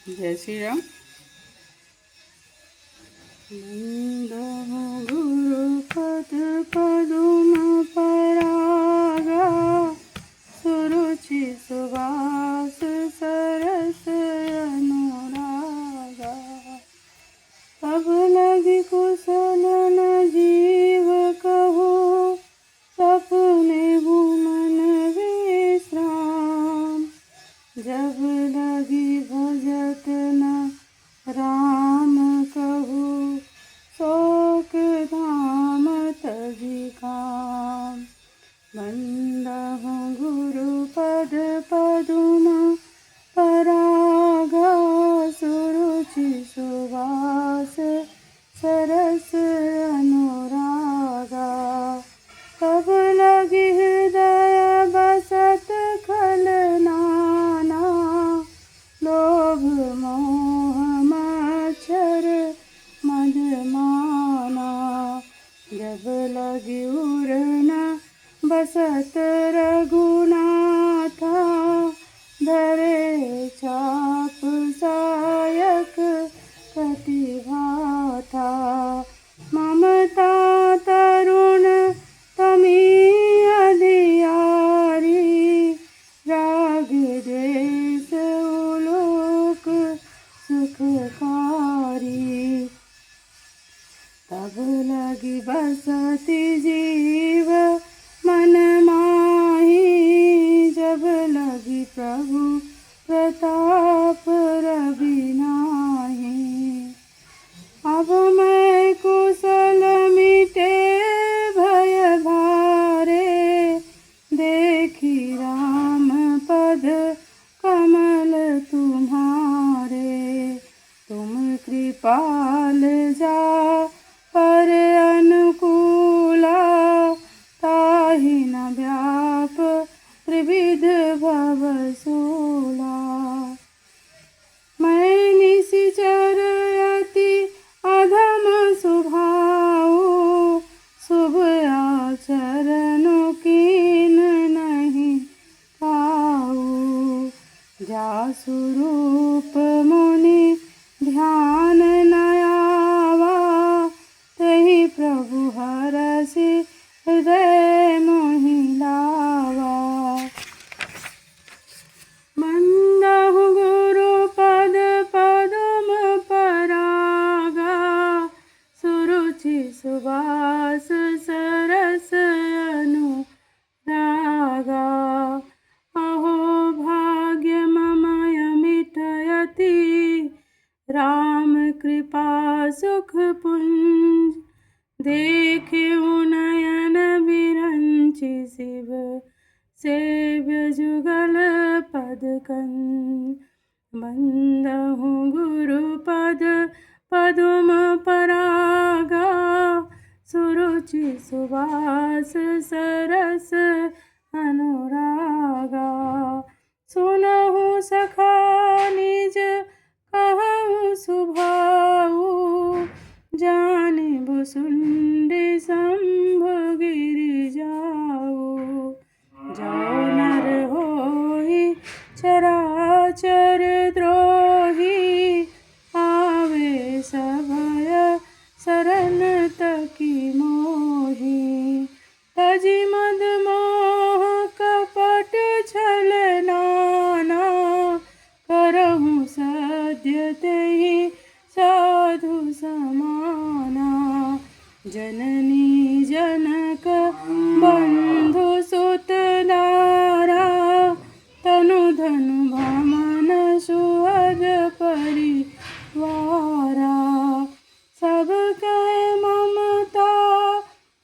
जय श्री राम। नंद गुरुपद पदुम परागा, सुरुचि सुवास सरस अनुरागा। तब लगी कुशल न जीव कहो, सपने भूमन विश्राम। जब लगी भजत न राम कहू, शोक धाम तजी काम। बंदहु गुरुपद पदुम परागा, सुरुचि सुवास सरस अनुरागा। तब लगी हृदय बसत खल नाना, लोभ मोह मच्छर मदमाना। जब लगी उड़न बसत रघुनाथा, धरे चाप सायक कटिभाथा। ममता तरुण तमी अधियारी, राग द्वेष उलोक सुखकारी। तब लगी बसती जीव मन माही, जब लगी प्रभु प्रताप रवि नाही। अब मैं कुशल मिटे भय भारे, देखी राम पद कमल तुम्हारे। तुम कृपाल जा पर अनुकूला, ताहि न व्याप त्रिविध भव सूला। मैं निशिचर अति अधम स्वभाव, शुभ आचरण कीन नहीं पाऊ। जासु रूप मुनि ध्यान न आवा, तहि प्रभु हरसि हृदय मोहि लावा। बंदहु गुरुपद पदुम परागा, सुरुचि सुवास सरस अनुरागा। अहो भाग्य मम अमित अति, राम कृपा सुख पुंज। देखेउ नयन विरंचि शिव, सेव्य जुगल पद कंज। बंदहु गुरुपद पदुम परागा, सुरुचि सुवास सरस अनुरागा। सुनहु सखा निज कहूँ सुभाऊ, जानिबु सुंडी शंभु गिरि जाऊ। जाओ नर होई चराचर द्रोही, आवे सभय शरण तकी मोही। तजी मद मोह कपट छल नाना, करहु सद्य तेहि साधु समाना। जननी जनक बंधु सुत लारा, तनु धनु भमन सुहग परिवारा। सब कह ममता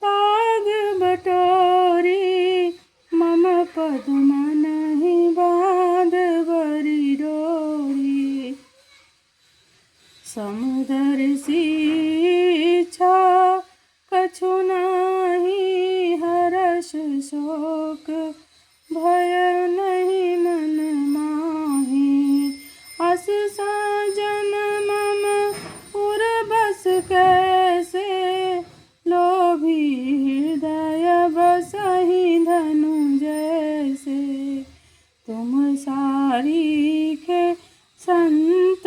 ताग बटोरी, मम पद मन ही बांध बरी डोरी। समुदर सी इच्छा कछु नाही, हर्ष शोक भय नहीं मन माही। अस साजन मम उर बस कैसे, लोभी हृदय बसहि धनु जैसे। तुम सारीखे संत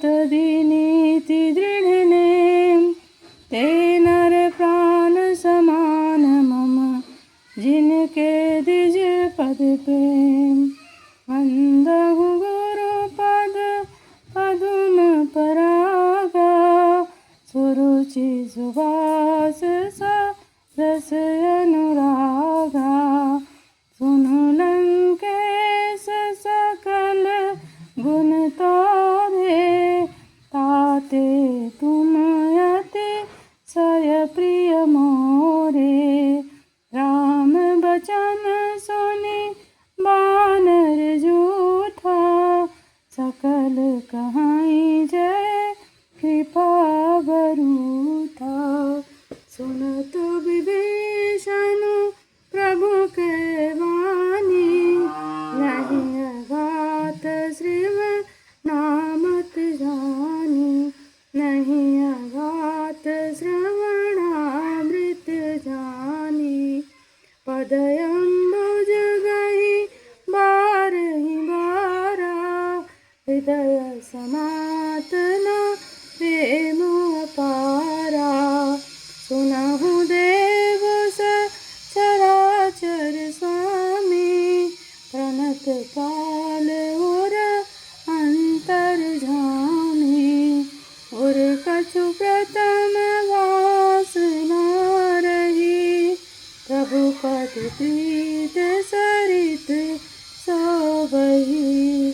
तदीनीति दृढ़नेम ते नर प्राण समान मम जिनके द्विज पद प्रेम वंदहु गुरु पद पदुम परागा सुरुचि सुवास रस अनुरागा सुनु लंकेश सकल गुण तारे ताते तुम अति सय प्रिय मोरे राम बचन सुनि बानर जूठा सकल कहाई जय कृपा बरूथा सुनत विभीषण प्रभु के वाणी नहीं अगात श्रीव नामत जानी नहीं अगात श्रवणामृत जानी पदयम्बुज गई बारहि बारा हृदय समातन प्रेम अपारा सुनहु देव चराचर स्वामी प्रणत काल और अंतर जामी और कछु प्रथम वासना रही प्रभु पद प्रीत सरित सोबही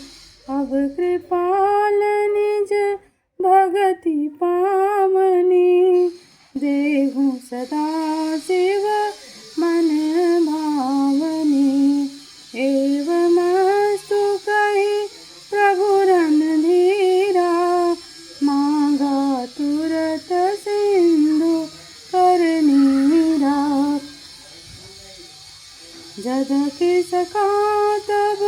अब कृपाल निज भगति पावनी देहु सदा शिव मन भावनी एवमस्तु कहि प्रभु रणधीरा मांगा तुरत सिंधु करनीरा जदकि सका तब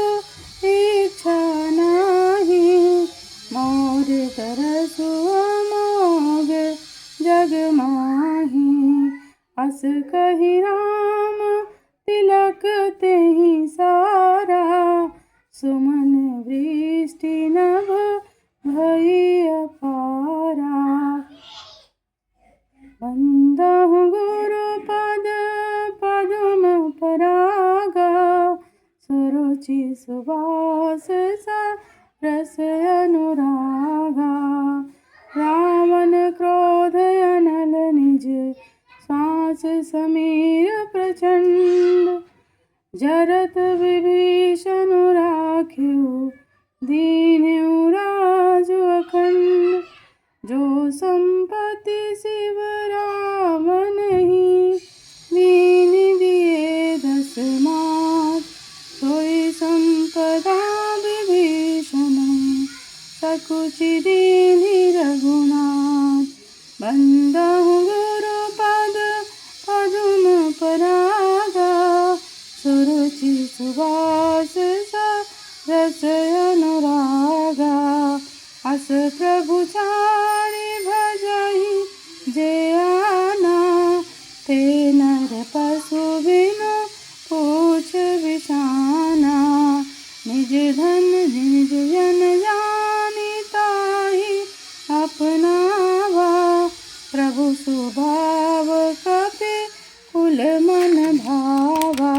इच्छा नाही मोर तरसु अमोघ जग माही अस कहि राम तिलक तेहि सारा सुमन वृष्टि नभ भई अपारा वंदहु गुरु पद पदुम परागा सुरुचि सुवास रस अनुरागा रावण क्रोध अनल निज श्वास समीर प्रचंड जरत विभीषण राख्यु दीन्यु राजु अखंड जो संपत्ति शिव रावण ही दीन दिए 10 मात सोई संपदा विभीषण सकुचि दीनि रघुनाथ बंदहु गुरु पद पदुम परागा सुरुचि सुवास रस अनुरागा अस प्रभु चारि भजहि जे आना ते नर पशु बिनु पूछ बिसाना निज धन निज जन जानि ताहि अपनावा प्रभु स्वभाव कपि कुल मन भावा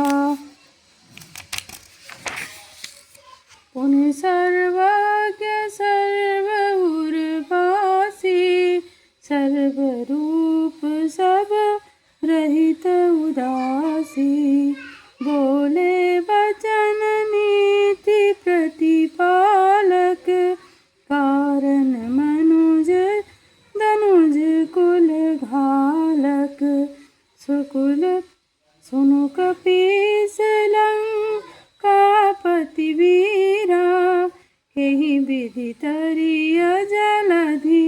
पुण्य सर्वज्ञ सर्व उर्वासी सर्वरूप सब रहित उदासी बोले वचन नीति प्रतिपालक कारण मनुज धनुज कुल घालक सुकुल सुनु कपीस लंकापति वीरा केहि विधि तरिय जलधि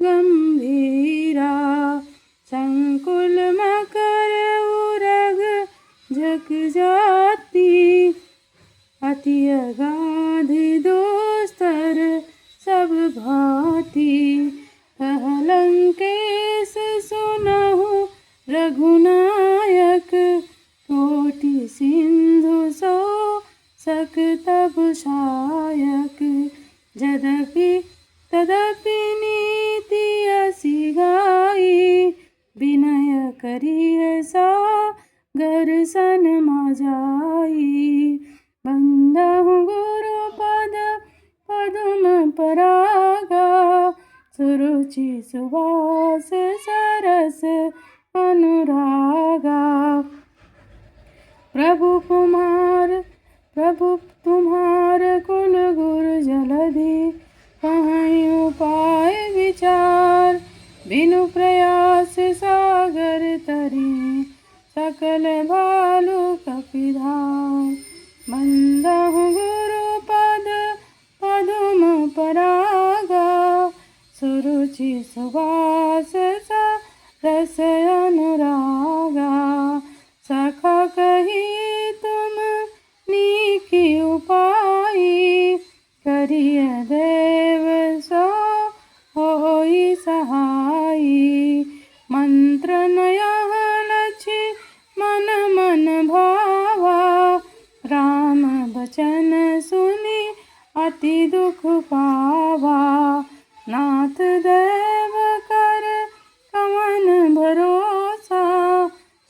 गंभीरा संकुल मकर उरग झक जाती अति अगाधि दोस्तर सब भांति लंकेश सुनहु रघुनायक कोटि सिंधु सो सक तब शायक तदपि करिय सागर सन माझाई। बंदहु गुरु पद पदुम परागा, सुरुचि सुवास सरस अनुरागा। प्रभु तुम्हार कुल गुरु जलधि, कहीं उपाय विचार। बिनु प्रयास सागर तरी, सकल भालु कपिधार। बंदहु गुरु पद पदुम परागा, सुरुचि सुवास रस अनुरागा। सखा कही तुम नीकी उपाई, करिय देव सो होई सहाई। मंत्र नयः लछि मन मन भावा, राम बचन सुनि अति दुख पावा। नाथ देव कर कवन भरोसा,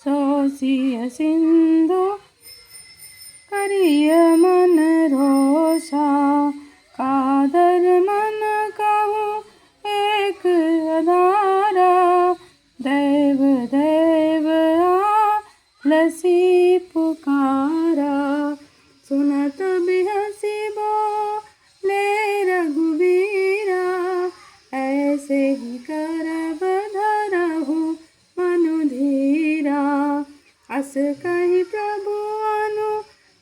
सो सिय सिंधु करिय मन रोषा। कादर मन कहूँ एक अधारा, देव देव लसी पुकारा। सुनत बिहसी बोले रघुबीरा, ऐसे ही करब धरहु मनु धीरा। अस कहि प्रभु अनु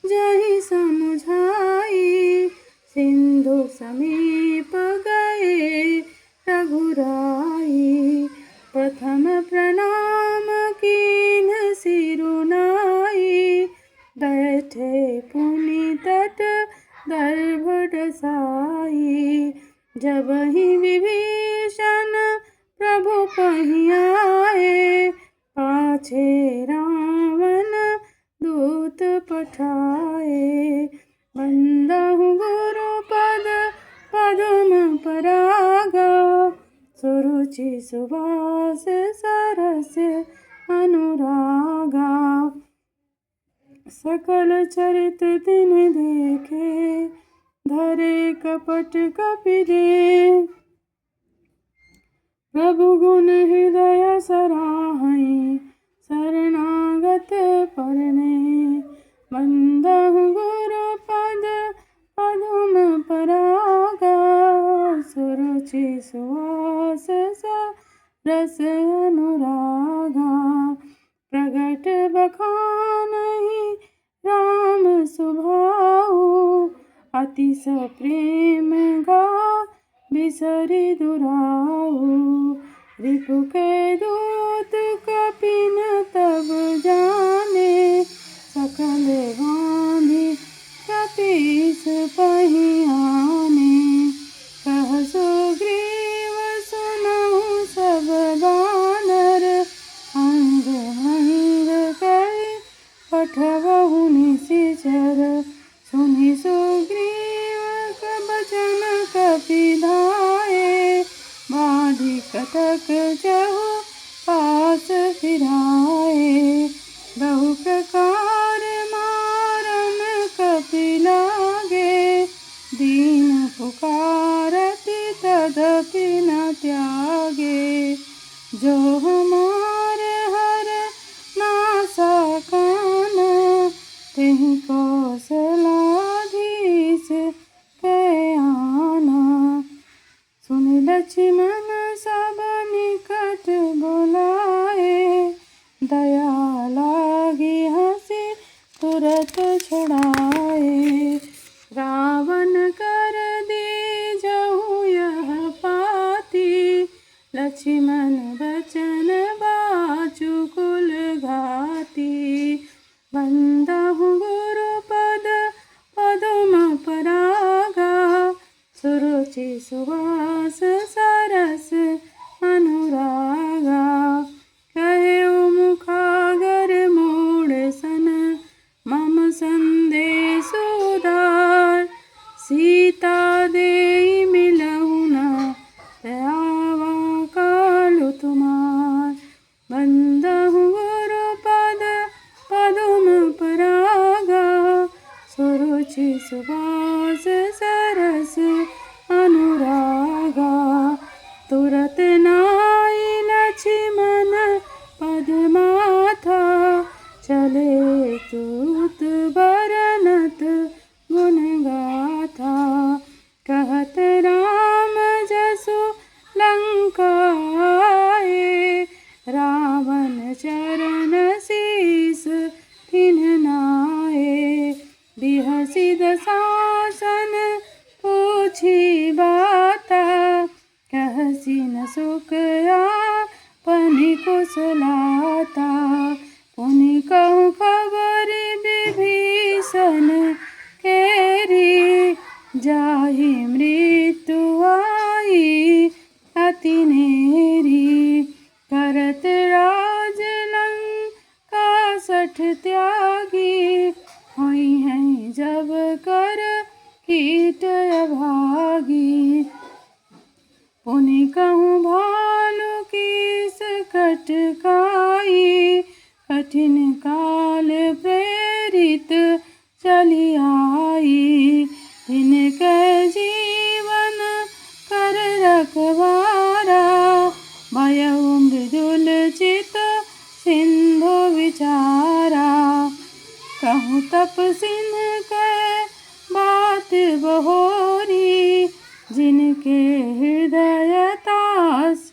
जहि समुझाई, सिंधु समीप गए रघुराई। प्रथम प्रणाम कीन्ह सिरुनाई, बैठे पुनि तट दर्भ डसाई। जबहि विभीषण प्रभु पहि आए, पाछे रावण दूत पठाए। बंदहु गुरु पद पदुम परागा, सुरुचि सुवास सरस अनुरागा। सकल चरित तिन देखे, धरे कपट कपि दे। प्रभु गुण हृदय सराहई, शरणागत परने। बंदहु गुरु पद पदुम परागा, सुरुचि सुवास रस अनुरागा। प्रगट बखानहि राम सुभाऊ, अतिश प्रेम गा बिसरि दुराऊ। रिपु के दूत कपिन तब जाने, सकल बाँधि कपीस पहि आने। कह सुग्रीव सुनहु सब बानर, अंग भंग करि पठबहु निशिचर। सुनि सुग्रीव बचन कपिधाए, बाँधि कटक चहु पास फिराए। बहु प्रकार मारन कपि लागे, दीन पुकारति तदपि न त्यागे। जो हमारे हर नासा कान, तेहि कौशलाधीश के आना। सुनि लक्ष्मण सब निकट बोलाए, दया लागी हंसी तुरत छुड़ाए। रावण कर दीजहु यह पाती, लक्ष्मण बचन बाचु कुल घाती। बंदहु गुरु पद पदुम परागा, सुरुचि सुवास सरस अनुरागा। कहे मुखागर मूढ़ सन, मम संदेश उदार। सीता देई मिलहु न, त्यावा कालु तुम्हार। पनि कुशलाता। पुनि कहूँ खबर विभीषण केरी, जाहि मृत्यु आई अति नेरी। करत राज लंका सठ त्यागी, होई हैं जब कर कीट अभागी। पुनि कहूँ भालु कीस कटकाई, कठिन काल प्रेरित चली आई। तिनके जीवन कर रखवारा, भयउ मृदुल चित सिंधु विचारा। कहूँ तपसिन के बात बहोरी, जिनके हृदय तास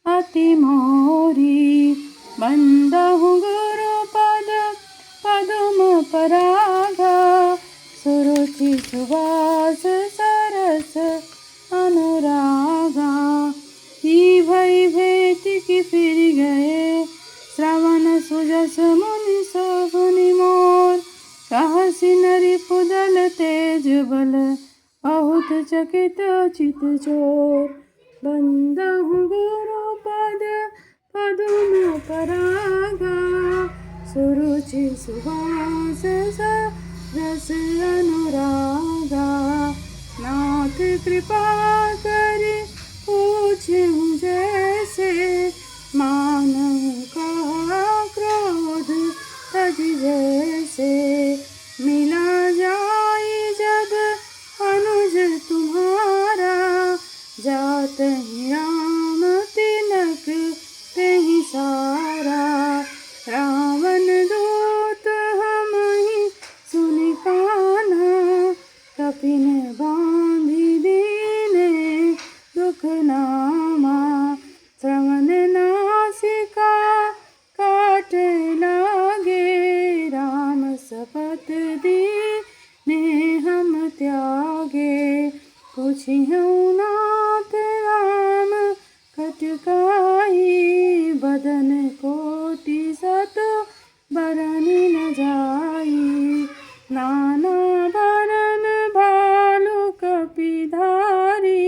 अति मोरी। बंदहु गुरु पद पदुम परागा, सुरुचि सुवास सरस अनुरागा। की भई भेंट की फिर गए, श्रवण सुजस मुनि सहुनि मोर। कहसि नरि पुदल तेज बल, बहुत चकित चित चोर। बंदहु गुरु पद पदुम परागा, सुरुचि सुवास रस अनुरागा। नाथ कृपा करि पूछूं जैसे, मानहु कहा क्रोध तज जैसे। मिला जाई जब अनुज तुम्हारा, जातहि राम तिलक तेहि सारा। रावण दूत हमहि सुनि कान्हा, कपिन बाँधि दीने दुख नामा। श्रवण नासिका काटे लागे, राम शपथ दीने हम त्यागे। पूछिहु नाथ राम कटकाई, बदन कोटि सत बरनि न जाई। नाना बरन भालु कपिधारी,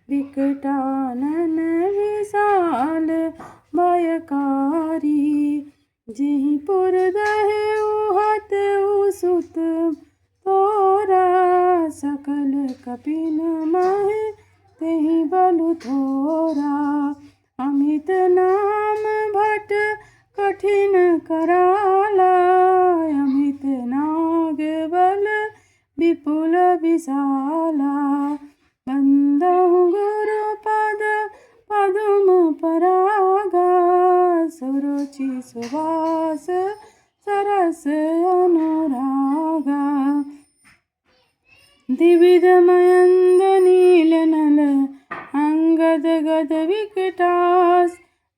विकटानन विशाल भयकारी। जिहि पुर दहेउ हतेउ सुत तोरा, सकल कपिन महि तेहि बलु थोरा। अमित नाम भट कठिन कराला, अमित नाग बल विपुल विशाला। बंदहु गुरु पद पदुम परागा, सुरुचि सुवास सरस अनुरागा। द्विविध मयंद नील नल अंगद गद विकटास,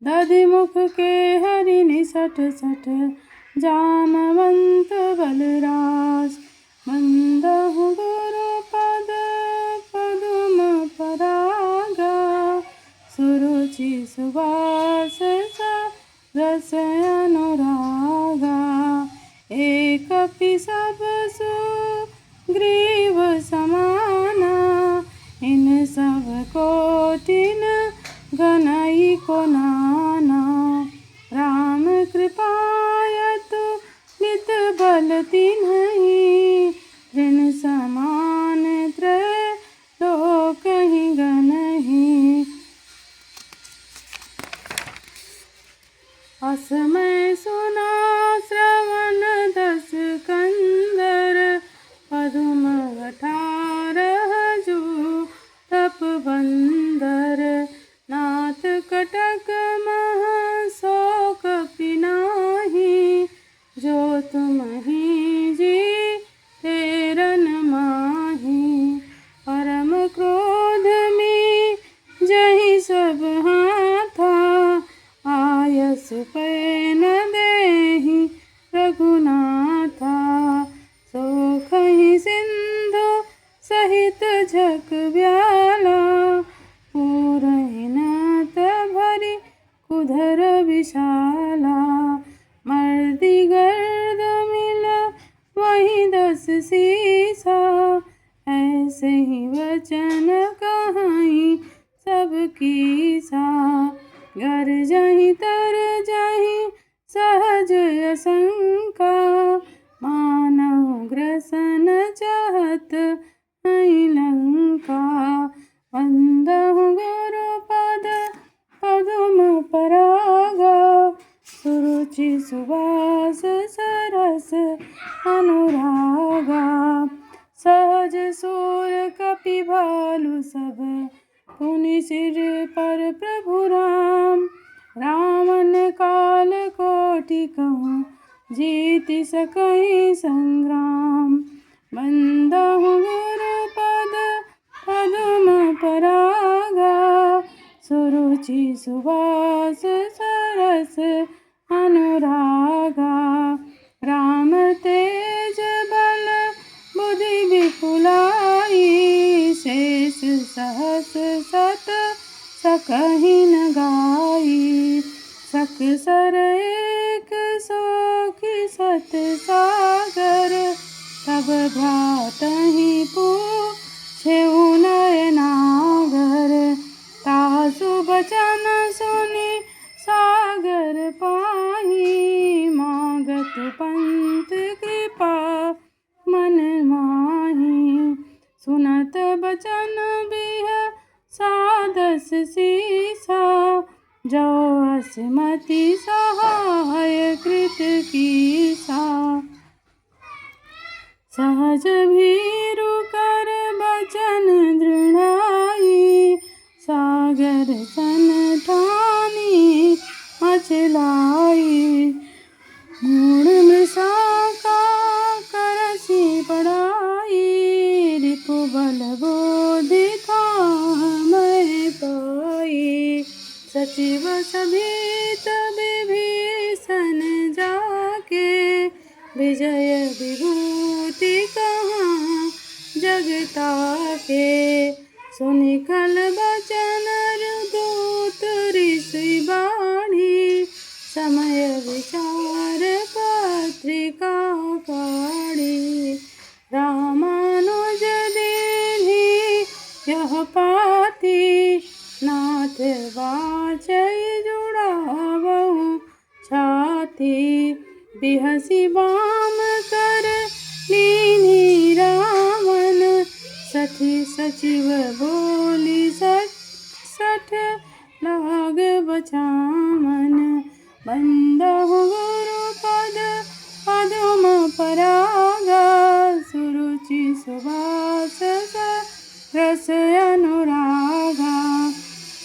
दधिमुख के हरि निसट सठ जानवंत बलरास। बंदहु गुरु पद पदुम परागा, सुरुचि सुवास रस अनुरागा। एक कपि सब सुग्रीव समाना, इन सब कोटिन गनई को नाना। राम कृपायतु नित बल तिन्हि, ऋण समान त्रय लोकहि गनहि। असमय सुना श्रवण दस कंदर, पदुम 18 जू तप बंदर। नाथ कटक मह सो कपि नाही, जो तुम्हि जी तेरन माही। परम क्रोध में जहि सब हाथा, आयस पै न दे उधर विशाला। मर्दी गर्द मिला वहीं 10 सीसा, ऐसे ही वचन कहाई सबकी सा। घर जहीं तर जहीं सहज असंका, मानव ग्रसन चाहत नहीं लंका। वंदहु गुरुपद पदुम परागा, सुरुचि सुवास सरस अनुरागा। सहज सूर कपि भालु सब, पुनि सिर पर प्रभु राम। रावण काल कोटि कहूँ, जीति सकहि संग्राम। बंदहु गुरुपद पदुम परागा, सुरुचि सुवास सरस अनुरागा। राम तेज बल बुद्धि विपुलाई, शेष सहस सत सकहि न गाई। सकसर एक सोखि सत सागर, तब भ्रातहि पूछेउ नयनागर। तासु बचन सुनि सागर पाहि, मागत पंत कृपा मन माहि। सुनत बचन बिह सादस सीसा, जो असमति सहाय कृत कीसा। सहज भीरु कर बचन दृढ़ाई, सागर सन ठानी मचलाई। मूढ़ मृषा का करसी पढ़ाई, रिपु बल बोधि मैं पाई। सचिव सभीत विभीषण जाके, विजय विभूति कहाँ जगता के। सुनि खल बचन दूत ऋषि बाढ़ी, समय विचार पत्रिका काढ़ी। रामानुज दीन्ही यह पाती, नाथ वाचै जुड़ावहु छाती। बिहसी बाम कर लीन्ही रावण, सखी सचिव बोली सठ लाग बचावन। बंदहु गुरुपद पदुम परागा, सुरुचि सुवास रस अनुरागा।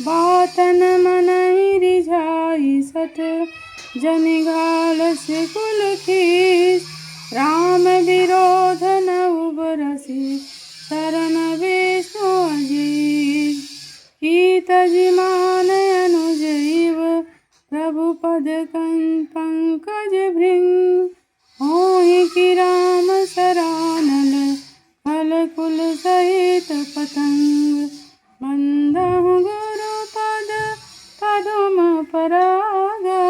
बातन मनहि रिझाई सठ, जनि घालस कुल खीस। राम विरोध न उबरसी, शरण विष्णु अजीज। की तजि मान अनुज इव, प्रभु पद पंकज भृंग। होहि कि राम सरानल, फल कुल सहित पतंग। बंदहु गुरुपद पदुम परागा,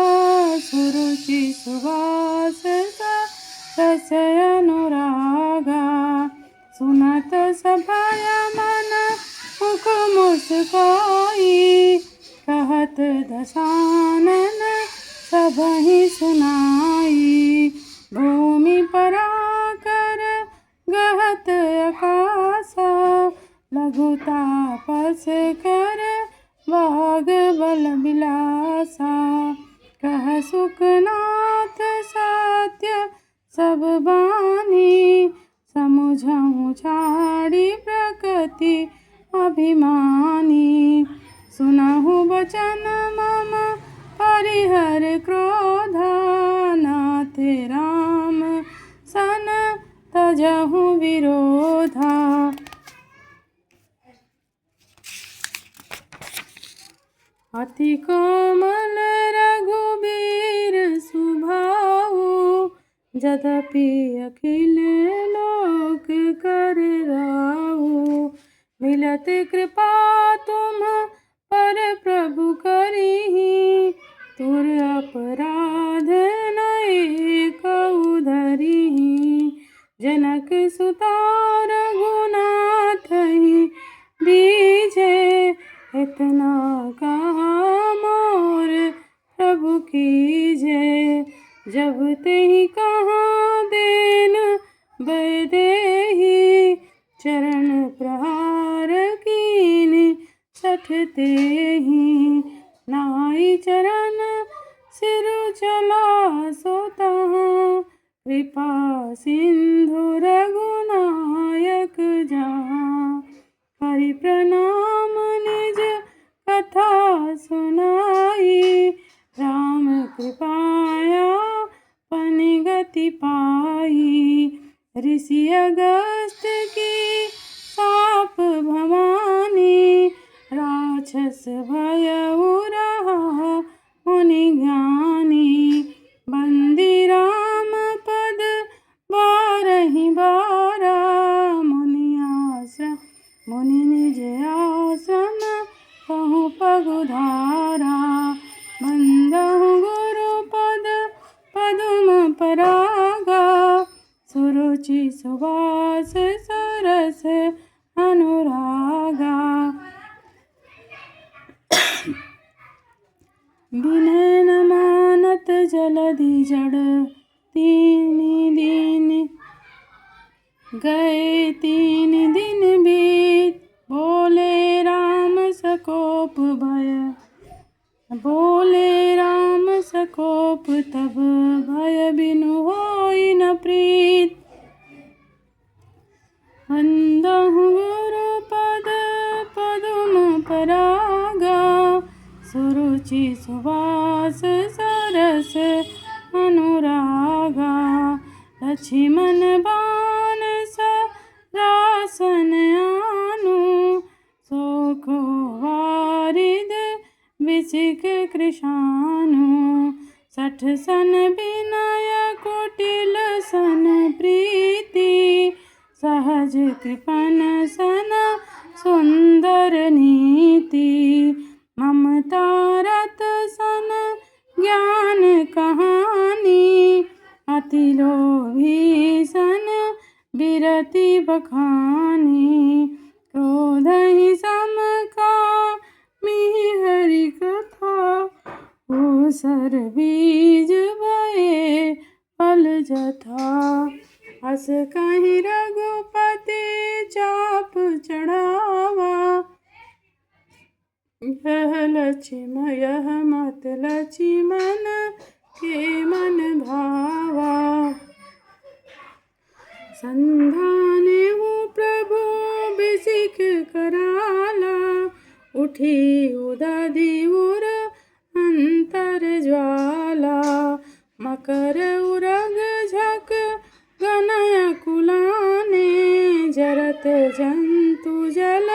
सुरुचि सुवास रस अनुरागा। सुनत सभय मन मुख मुस्काई, कहत दशानन सबहि सुनाई। भूमि पराकर गहत आकाशा, लघु तापस कर वाग बल बिलासा। कह सुखनाथ सत्य सब बानी, समुझहु छाड़ी प्रकृति अभिमानी। सुनहु बचन मम परिहर क्रोधा, नाथ राम सन तजहु विरोधा। अति कोमल रघुबीर सुभाऊ, यद्यपि अखिल लोक कर राऊ। मिलत कृपा तुम पर प्रभु करिहि, कीजे। जब ते ही कहाँ देन बैदेही, चरण प्रहार कीन सठते ही। नाई चरण सिर चला सोता, कृपा सिंधु रघुनायक जहाँ। हरि प्रणाम निज कथा सुनाई, राम कृपाया पनिगति पाई। ऋषि अगस्त की साप भवानी, राक्षस भयउ रहा मुनि ज्ञानी। बंदी राम पद बारहि बारा, मुनि निज आश्रम कहु पगुधारा। बंदहु गुरु पद पदुम परागा, सुरुचि सुवास सरस अनुरागा। विनय न मानत जलधि जड़, तीन दिन गए 3 दिन बीत। बोले राम सकोप भय, बोले राम सकोप तब, भय बिनु होई न प्रीत। बंदहु गुरु पद पदुम परागा, सुरुचि सुवास सरस अनुरागा। लक्ष्मण बाण सरासन आनु, सोको वारिद विसिक कृशानु। 60 सन विनय कुटिल सन प्रीति, सहज कृपन सन सुंदर नीति। ममता रत सन ज्ञान कहानी, अति लोभी सन बिरति बखानी। क्रोध ही सम कामी हरि कथा, ऊसर बीज भये फल जथा। अस कहीं रघुपति चाप चढ़ावा, यह लक्ष्मण यह मत लक्ष्मण के मन भावा। संधाने हूँ प्रभु बिसिक कराला, उठी उदधि उर अंतर ज्वाला। मकर उरग झक गनय कुलाने, जरत जंतु जल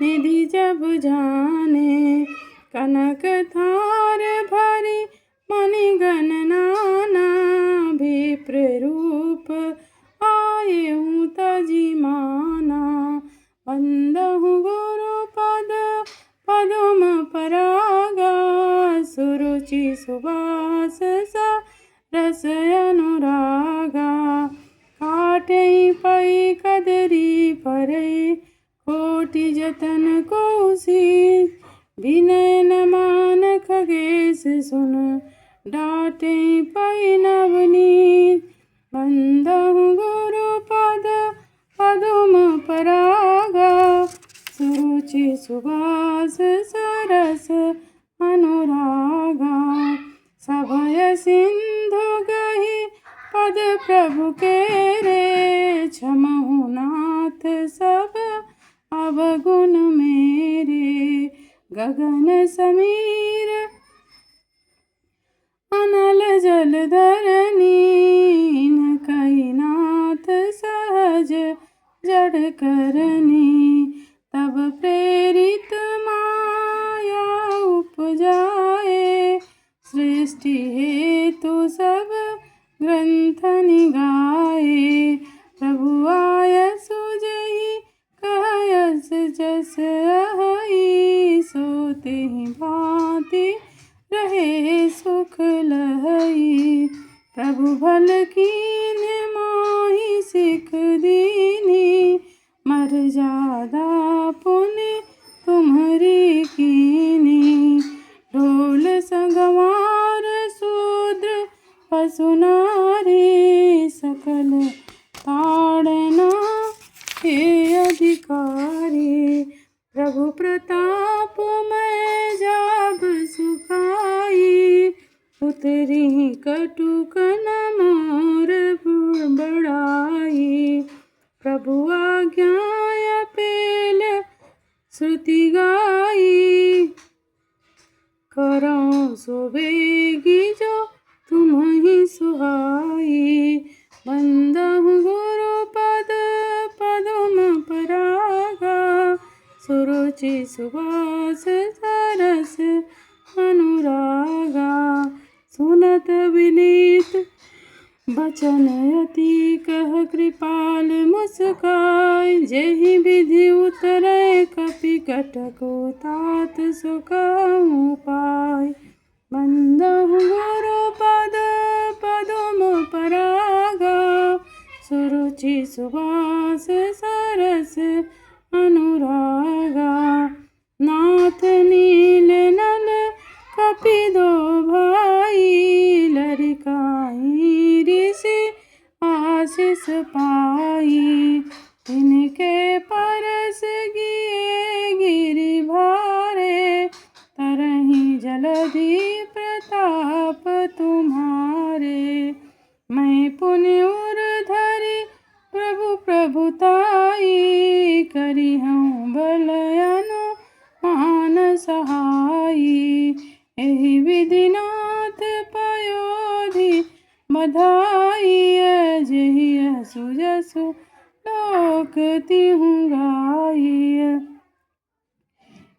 निधि जब जाने। कनक थार भरी मणिगण नाना, विप्र रूप आयु तजि माना। बंदहु गुरु पद पदुम परागा, सुरुचि सुवास सरस अनुरागा। काटहि पै कदरी परई, कोटि जतन कौशीत। विनय न मान खगेश सुन, डांटहि पै नवनीत। बंदहु गुरु पद पदुम परागा, सुरुचि सुवास सरस अनुरागा। सभय सिंधु गहि पद प्रभु केरे, क्षमहु नाथ सब अवगुण मेरे। गगन समीर अनल जल धरनी, न कही नाथ सहज जड़ करनी। तब प्रेरित माया उपजाए, सृष्टि हेतु सब ग्रंथ निगाए। प्रभु आयसु जेहि कहयस जस अहई, सो तेहि भांति रहे सुख लहई। प्रभु भल कीन मोहि सिख दीनी, मर्यादा पुनि तुम्हरी कीनी। ढोल सगवार पशु नारी सकल ताड़ना हे अधिकारी। प्रभु प्रताप मैं जाब सुखाई, उतरी कटुक न मोर बड़ाई। प्रभु आज्ञा पेल श्रुति गाई, करो सोबेगी जो तुम ही सुहाई। बंदहु गुरु पद पदुम परागा, सुरुचि सुवास सरस अनुरागा। सुनत विनीत बचन अति कह कृपाल मुस्काय, जेहि विधि उतरै कपि कटको तात सो कहूँ पाय। बंदहु गुरु पद पदुम परागा, सुरुचि सुवास सरस अनुरागा। नाथ नील नल कपि दो भाई, लरिकाई ऋषि आशीष पाई। इनके परस गिए गिरि भारे, तरहि जलधि प्रताप तुम्हारे। मैं पुनि उर धरि प्रभु प्रभुताई, करिहउँ बल अनुमान सहाई। एहि विधि नाथ पयोधि बधाई, जेहि यशु जसु लोक तिहुँ गाई।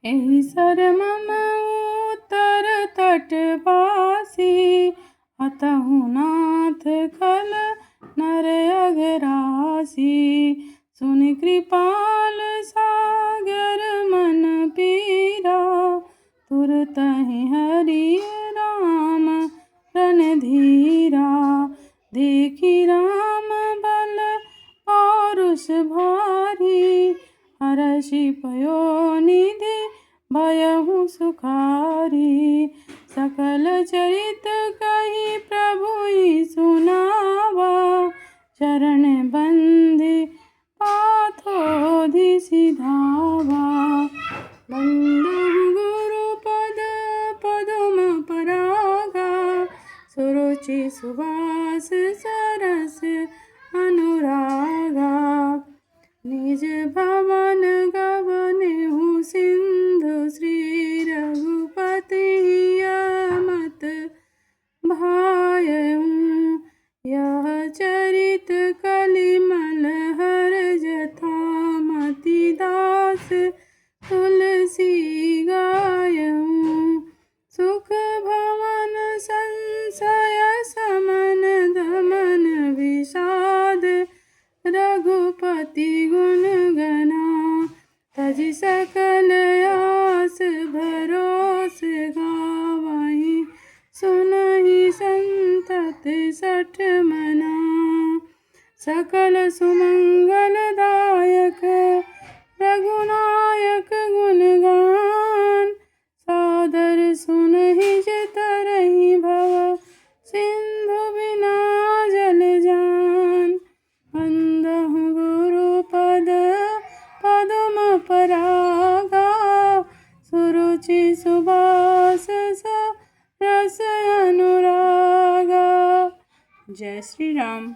एहि सर मम उत्तर तट बासी, अतहु नाथ खल नर अघरासी। सुनि कृपाल सागर मन पीरा, तुरतहि हरि राम रणधीरा। देखि राम बल पौरुष भारी, हरषि पयोनिधि भयहु सुखारी। सकल चरित कहि प्रभुइ सुनावा, चरण बंधि पाथोधि सिधावा। बंदहु गुरु पद पदुम परागा, सुरुचि सुवास सरस अनुरागा। निज भवन गवनेहु सिंधु, श्री रघुपति मत भायऊँ। यह चरित कलिमल हर जथा, मति दास तुलसी गायऊँ। सुख भवन संशय समन दमन विषाद, रघुपति गुण गना। तजि सकल आस भरोस गावहीं, सुनहि संतत सठ मना। सकल सुमंगल दायक रघुनायक गुणगान, सादर सुनहि तरहि भव सिंधु बिना जल जान। बंदहु गुरु पद पदुम परागा, सुरुचि सुवास सरस अनुरागा। जय श्री राम।